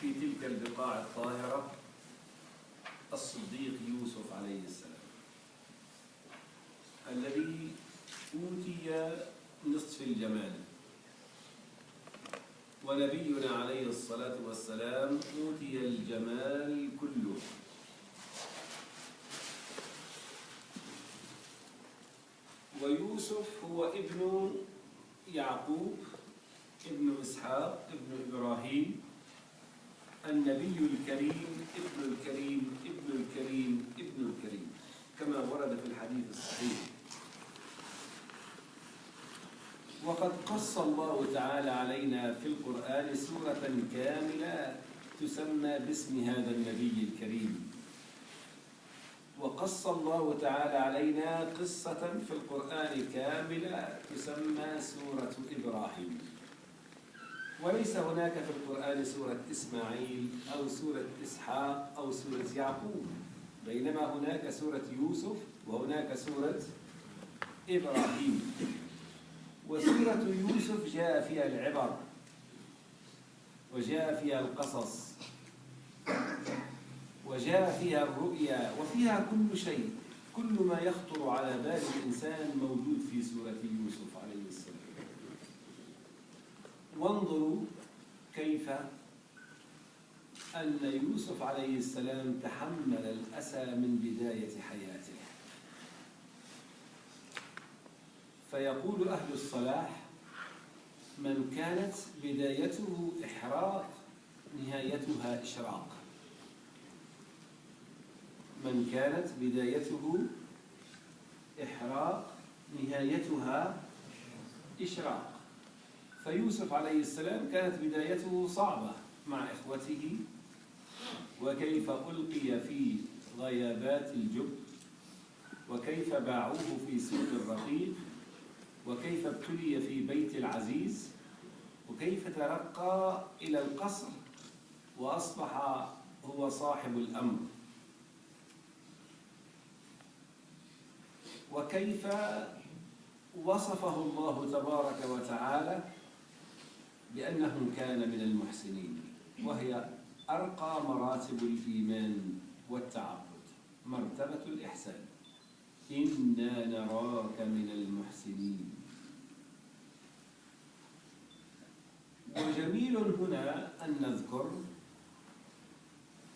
في تلك البقاع الطاهرة الصديق يوسف عليه السلام الذي أوتي نصف الجمال، ونبينا عليه الصلاة والسلام أوتي الجمال كله. ويوسف هو ابن يعقوب ابن إسحاق ابن إبراهيم، النبي الكريم ابن الكريم ابن الكريم ابن الكريم، كما ورد في الحديث الصحيح. وقد قص الله تعالى علينا في القرآن سورة كاملة تسمى باسم هذا النبي الكريم، وقص الله تعالى علينا قصة في القرآن كاملة تسمى سورة إبراهيم. وليس هناك في القرآن سورة إسماعيل أو سورة إسحاق أو سورة يعقوب، بينما هناك سورة يوسف وهناك سورة إبراهيم. وسورة يوسف جاء فيها العبر وجاء فيها القصص وجاء فيها الرؤيا وفيها كل شيء، كل ما يخطر على بال الإنسان موجود في سورة يوسف عليه السلام. وانظروا كيف أن يوسف عليه السلام تحمل الأسى من بداية حياته. فيقول أهل الصلاح: من كانت بدايته إحراق نهايتها إشراق. من كانت بدايته إحراق نهايتها إشراق. فيوسف عليه السلام كانت بدايته صعبة مع إخوته، وكيف ألقي في غيابات الجب، وكيف باعوه في سوق الرقيق، وكيف ابتلي في بيت العزيز، وكيف ترقى إلى القصر وأصبح هو صاحب الأمر، وكيف وصفه الله تبارك وتعالى بأنه كان من المحسنين، وهي أرقى مراتب الإيمان والتعبد، مرتبة الإحسان. إنا نراك من المحسنين. وجميل هنا أن نذكر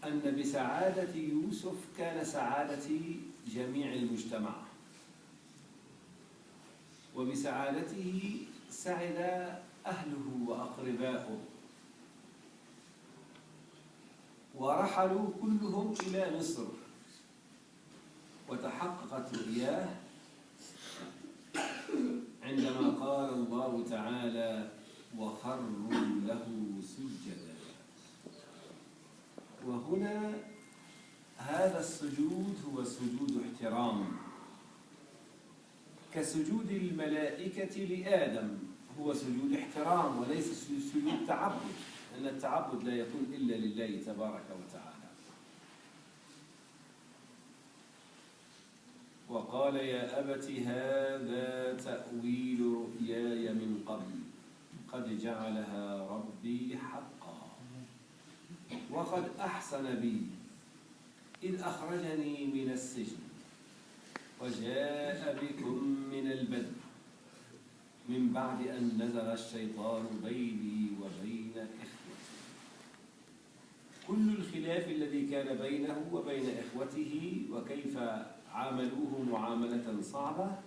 أن بسعادة يوسف كان سعادة جميع المجتمع، وبسعادته سعد أهله وأقرباؤه، ورحلوا كلهم إلى مصر، وتحققت رؤياه عندما قال الله تعالى: وخروا له سجدا. وهنا هذا السجود هو سجود احترام، كسجود الملائكة لآدم، هو سجود احترام وليس سجود تعبد، لأن التعبد لا يكون إلا لله تبارك وتعالى. وقال: يا أبت هذا تأويل رؤياي من قبل قد جعلها ربي حقا وقد أحسن بي إذ أخرجني من السجن وجاء بكم من البدو من بعد أن نزغ الشيطان بيني وبين إخوتي. كل الخلاف الذي كان بينه وبين إخوته وكيف عاملوه معاملة صعبة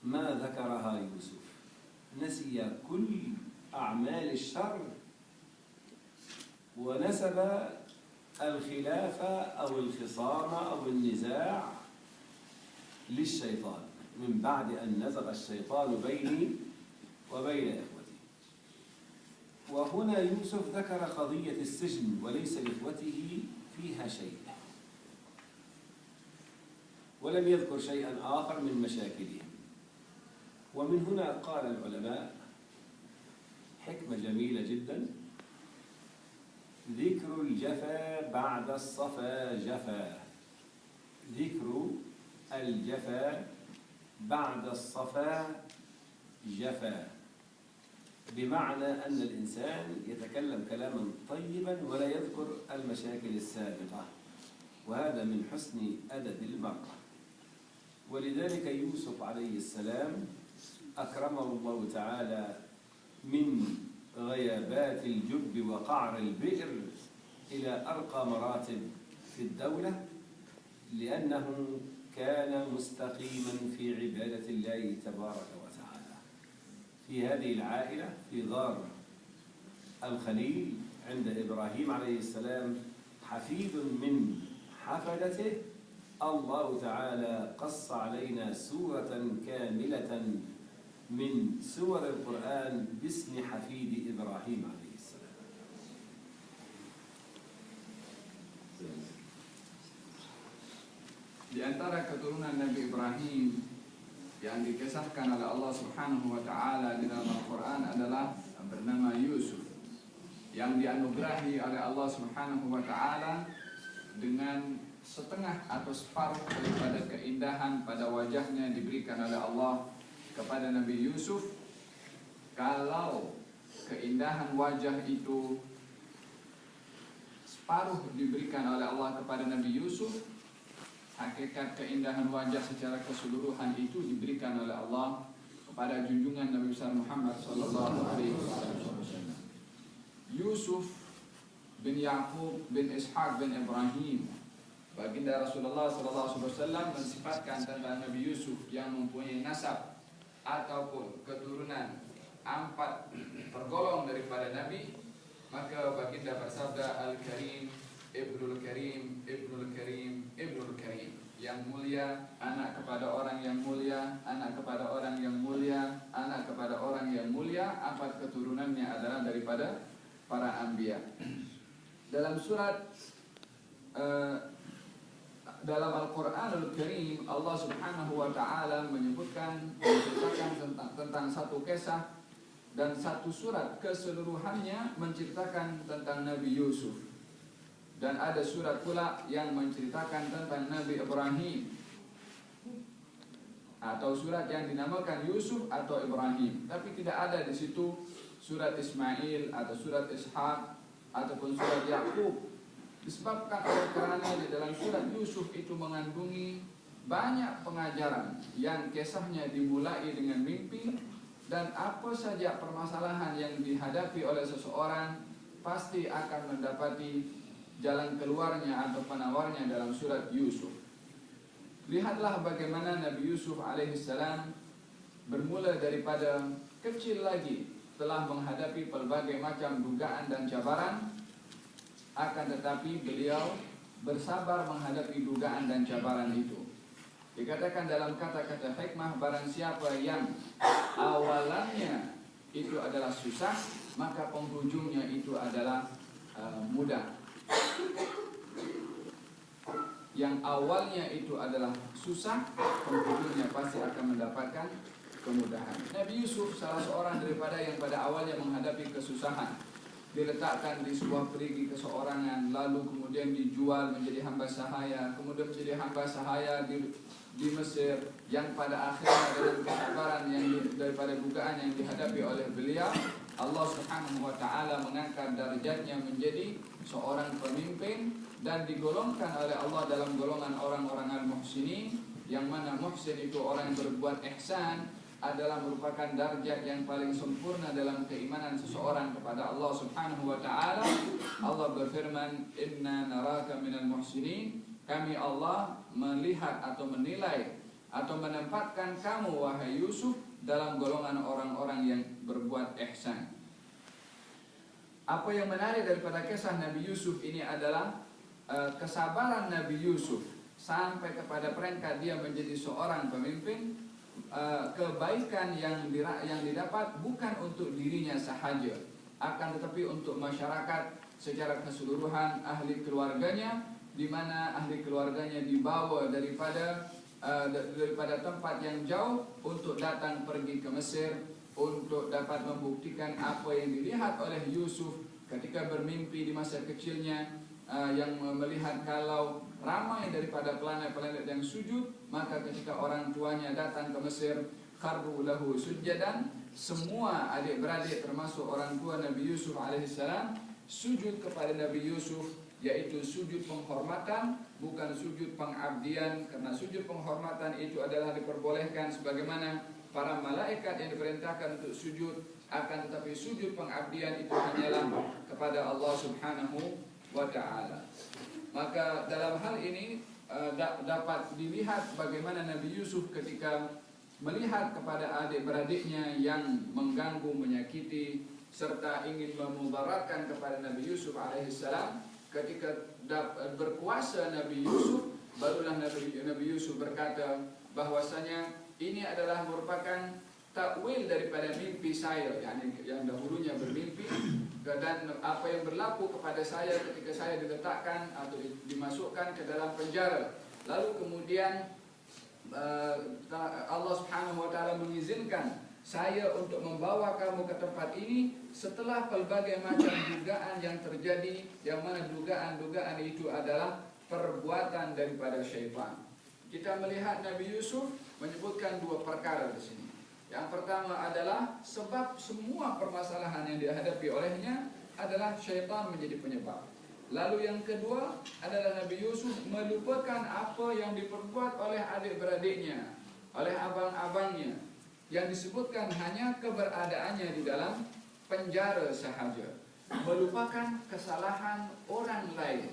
ما ذكرها يوسف، نسي كل أعمال الشر ونسب الخلاف أو الخصام أو النزاع للشيطان من بعد أن نزغ الشيطان بيني وبين إخوتي. وهنا يوسف ذكر قضية السجن وليس لإخوته فيها شيء، ولم يذكر شيئا آخر من مشاكلهم. ومن هنا قال العلماء حكمة جميلة جدا: ذكر الجفا بعد الصفا جفا. ذكر الجفا بعد الصفا جفا. بمعنى أن الإنسان يتكلم كلاما طيبا ولا يذكر المشاكل السابقة، وهذا من حسن أدب المرأة. ولذلك يوسف عليه السلام أكرمه الله تعالى من غيابات الجب وقعر البئر إلى أرقى مراتب في الدولة، لأنه كان مستقيما في عبادة الله تبارك وتعالى. في هذه العائلة في غار الخليل عند إبراهيم عليه السلام حفيد من حفدته، الله تعالى قص علينا سورة كاملة من سور القرآن باسم حفيد إبراهيم عليه السلام. Di antara keturunan Nabi Ibrahim yang dikisahkan oleh Allah Subhanahu wa taala di dalam Al-Qur'an adalah bernama Yusuf, yang dianugerahi oleh Allah Subhanahu wa taala dengan setengah atau separuh daripada keindahan pada wajahnya diberikan oleh Allah kepada Nabi Yusuf. Kalau keindahan wajah itu separuh diberikan oleh Allah kepada Nabi Yusuf, hakikat keindahan wajah secara keseluruhan itu diberikan oleh Allah kepada junjungan Nabi besar Muhammad sallallahu alaihi wasallam. Yusuf bin Yaqub bin Ishaq bin Ibrahim, baginda Rasulullah sallallahu alaihi wasallam mensifatkan tentang Nabi Yusuf yang mempunyai nasab ataupun keturunan 4 tergolong daripada Nabi, maka baginda bersabda Al-Karim, Ibnul Karim, Ibnul Karim, Ibnul Karim, yang mulia, anak kepada orang yang mulia, anak kepada orang yang mulia, anak kepada orang yang mulia. 4 keturunannya adalah daripada para anbiya. Dalam surat dalam Al-Qur'anul Karim, Allah Subhanahu wa taala menceritakan tentang satu kisah dan satu surat keseluruhannya menceritakan tentang Nabi Yusuf. Dan ada surat pula yang menceritakan tentang Nabi Ibrahim, atau surat yang dinamakan Yusuf atau Ibrahim. Tapi tidak ada di situ surat Ismail atau surat Ishaq ataupun surat Yakub. Disebabkan oleh kerana di dalam surat Yusuf itu mengandungi banyak pengajaran yang kisahnya dimulai dengan mimpi, dan apa saja permasalahan yang dihadapi oleh seseorang pasti akan mendapati jalan keluarnya atau penawarnya dalam surat Yusuf. Lihatlah bagaimana Nabi Yusuf alaihissalam bermula daripada kecil lagi telah menghadapi pelbagai macam dugaan dan cabaran, akan tetapi beliau bersabar menghadapi dugaan dan cabaran itu. Dikatakan dalam kata-kata hikmah, barang siapa yang awalannya itu adalah susah, maka penghujungnya itu adalah mudah. Yang awalnya itu adalah susah, penghujungnya pasti akan mendapatkan kemudahan. Nabi Yusuf salah seorang daripada yang pada awalnya menghadapi kesusahan. Diletakkan di sebuah perigi keseorangan, lalu kemudian dijual menjadi hamba sahaya, kemudian menjadi hamba sahaya di Mesir, yang pada akhirnya dengan kesabaran yang daripada dugaan yang dihadapi oleh beliau, Allah Subhanahu wa taala mengangkat derajatnya menjadi seorang pemimpin dan digolongkan oleh Allah dalam golongan orang-orang al-muhsinin, yang mana muhsin itu orang yang berbuat ihsan adalah merupakan darjat yang paling sempurna dalam keimanan seseorang kepada Allah Subhanahu wa taala. Allah berfirman, "Inna naraka minal muhsinin." Kami Allah melihat atau menilai atau menempatkan kamu wahai Yusuf dalam golongan orang-orang yang berbuat ihsan. Apa yang menarik daripada kisah Nabi Yusuf ini adalah kesabaran Nabi Yusuf sampai kepada peringkat dia menjadi seorang pemimpin. Kebaikan yang didapat bukan untuk dirinya sahaja, akan tetapi untuk masyarakat secara keseluruhan, ahli keluarganya, di mana ahli keluarganya dibawa daripada tempat yang jauh untuk datang pergi ke Mesir untuk dapat membuktikan apa yang dilihat oleh Yusuf ketika bermimpi di masa kecilnya, yang melihat kalau ramai daripada planet-planet yang sujud, maka ketika orang tuanya datang ke Mesir, kharru lahu sujjadan, semua adik-beradik termasuk orang tua Nabi Yusuf alaihissalam sujud kepada Nabi Yusuf, yaitu sujud penghormatan, bukan sujud pengabdian, karena sujud penghormatan itu adalah diperbolehkan sebagaimana para malaikat yang diperintahkan untuk sujud, akan tetapi sujud pengabdian itu hanyalah kepada Allah Subhanahu wa ta'ala. Maka dalam hal ini dapat dilihat bagaimana Nabi Yusuf ketika melihat kepada adik-beradiknya yang mengganggu, menyakiti, serta ingin memudaratkan kepada Nabi Yusuf alaihissalam. Ketika berkuasa Nabi Yusuf, barulah Nabi Yusuf berkata bahwasanya ini adalah merupakan takwil daripada mimpi saya, yang dahulunya bermimpi, dan apa yang berlaku kepada saya ketika saya diletakkan atau dimasukkan ke dalam penjara. Lalu kemudian Allah Subhanahu wa ta'ala mengizinkan saya untuk membawa kamu ke tempat ini setelah pelbagai macam dugaan yang terjadi, yang mana dugaan-dugaan itu adalah perbuatan daripada syaitan. Kita melihat Nabi Yusuf menyebutkan dua perkara di sini. Yang pertama adalah sebab semua permasalahan yang dihadapi olehnya adalah syaitan menjadi penyebab. Lalu yang kedua adalah Nabi Yusuf melupakan apa yang diperbuat oleh adik-beradiknya, oleh abang-abangnya, yang disebutkan hanya keberadaannya di dalam penjara sahaja, melupakan kesalahan orang lain,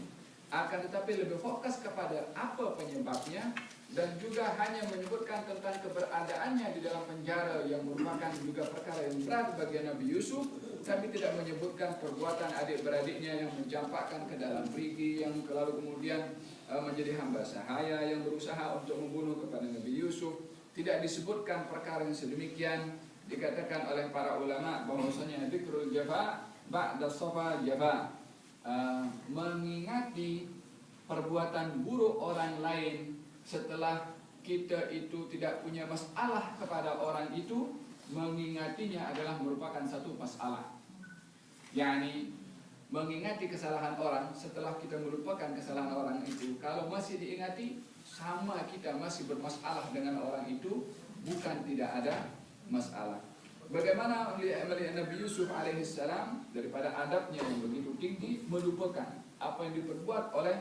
akan tetapi lebih fokus kepada apa penyebabnya, dan juga hanya menyebutkan tentang keberadaannya di dalam penjara yang merupakan juga perkara yang berat bagi Nabi Yusuf, tapi tidak menyebutkan perbuatan adik-beradiknya yang mencampakkan ke dalam perigi, yang lalu kemudian menjadi hamba sahaya yang berusaha untuk membunuh kepada Nabi Yusuf. Tidak disebutkan perkara yang sedemikian. Dikatakan oleh para ulama bahwasanya dzikrul jafa ba'da safa jafa, mengingati perbuatan buruk orang lain setelah kita itu tidak punya masalah kepada orang itu, mengingatinya adalah merupakan satu masalah. Yani mengingati kesalahan orang setelah kita melupakan kesalahan orang itu, kalau masih diingati, sama kita masih bermasalah dengan orang itu, bukan tidak ada masalah. Bagaimana melihat Nabi Yusuf alaihissalam daripada adabnya yang begitu tinggi, melupakan apa yang diperbuat oleh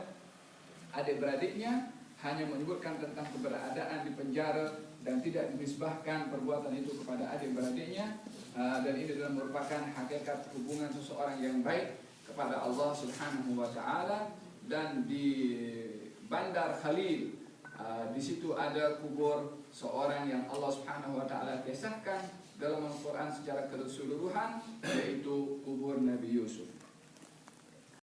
adik-beradiknya, hanya menyebutkan tentang keberadaan di penjara dan tidak dinisbahkan perbuatan itu kepada adik-beradiknya. Dan ini adalah merupakan hakikat hubungan seseorang yang baik kepada Allah Subhanahu wa ta'ala. Dan di Bandar Khalil, di situ ada kubur seorang yang Allah Subhanahu wa ta'ala kisahkan dalam Al-Quran secara keseluruhan, yaitu kubur Nabi Yusuf.